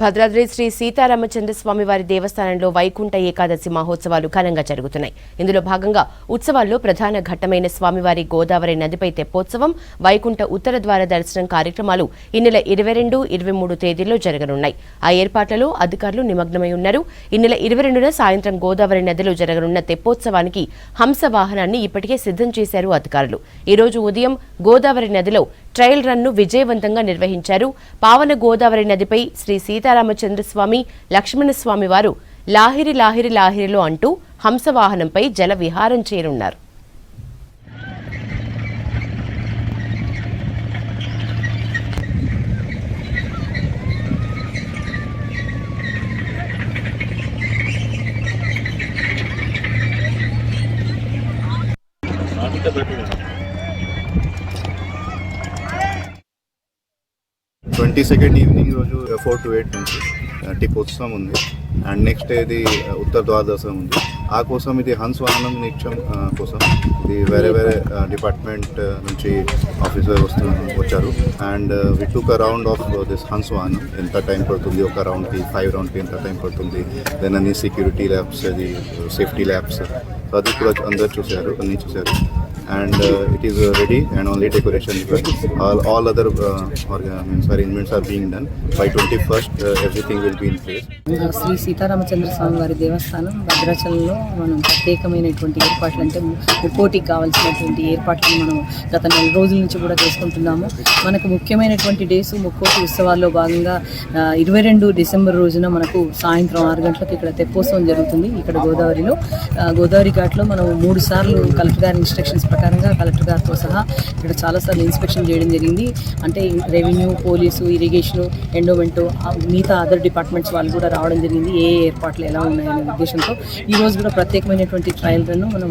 భద్రాద్రి శ్రీ సీతారామచంద్ర స్వామి వారి దేవస్థానంలో వైకుంఠ ఏకాదశి మహోత్సవాలు ఘనంగా జరుగుతున్నాయి. ఇందులో భాగంగా ఉత్సవాల్లో ప్రధాన ఘట్టమైన స్వామివారి గోదావరి నదిపై తెప్పోత్సవం, వైకుంఠ ఉత్తర ద్వార దర్శనం కార్యక్రమాలు ఈ నెల 22, 23 తేదీల్లో జరగనున్నాయి. ఆ ఏర్పాట్లలో అధికారులు నిమగ్నమై ఉన్నారు. ఈ నెల 22న సాయంత్రం గోదావరి నదిలో జరగనున్న తెప్పోత్సవానికి హంస వాహనాన్ని ఇప్పటికే సిద్ధం చేశారు అధికారులు. ఈ రోజు ఉదయం గోదావరి నదిలో ట్రయల్ రన్ను విజయవంతంగా నిర్వహించారు. పావన గోదావరి నదిపై శ్రీ సీతారామచంద్రస్వామి, లక్ష్మణస్వామి వారు లాహిరి లాహిరి లాహిరిలో అంటూ హంసవాహనంపై జల విహారం చేయనున్నారు. ఈవినింగ్ రోజు 4 to 8 నుంచి టిపోత్సవం ఉంది. అండ్ నెక్స్ట్ ఇది ఉత్తర ద్వాదశం ఉంది. ఆ కోసం ఇది హంస వాహనం నిత్యం కోసం ఇది వేరే వేరే డిపార్ట్మెంట్ నుంచి ఆఫీసర్ వచ్చారు. And we took a round of this హంస వాహనం. ఎంత టైం పడుతుంది ఒక రౌండ్కి, 5 రౌండ్కి ఎంత టైం పడుతుంది, దెన్ అన్ని సెక్యూరిటీ ల్యాబ్స్, అది సేఫ్టీ ల్యాబ్స్, అది కూడా అందరు చూశారు, అన్నీ చూశారు. And it is ready and only decoration all other arrangements are being done. By 21st everything will be in place. Shri Sitaramachandra స్వామి వారి దేవస్థానం భద్రాచలంలో మనం ప్రత్యేకమైనటువంటి ఏర్పాట్లు, అంటే ముక్కోటికి కావాల్సినటువంటి ఏర్పాట్లు మనం గత 4 రోజుల నుంచి కూడా చేసుకుంటున్నాము. మనకు ముఖ్యమైనటువంటి డేస్ ముక్కోటి ఉత్సవాల్లో భాగంగా 22 డిసెంబర్ రోజున మనకు సాయంత్రం 6 గంటలకు ఇక్కడ తెప్పోత్సవం జరుగుతుంది. ఇక్కడ గోదావరి ఘాట్లో మనం 3 సార్లు కలెక్టర్ గారి ఇన్స్ట్రక్షన్స్ ప్రకారంగా కలెక్టర్ గారితో సహా ఇక్కడ చాలాసార్లు ఇన్స్పెక్షన్ చేయడం జరిగింది. అంటే రెవెన్యూ, పోలీసు, ఇరిగేషను, ఎండోమెంటు, మిగతా అదర్ డిపార్ట్మెంట్స్ వాళ్ళు కూడా రావడం జరిగింది. ఏ ఏర్పాట్లు ఎలా ఉన్నాయనే ఉద్దేశంతో ఈరోజు కూడా ప్రత్యేకమైనటువంటి ట్రయల్ రన్ను మనం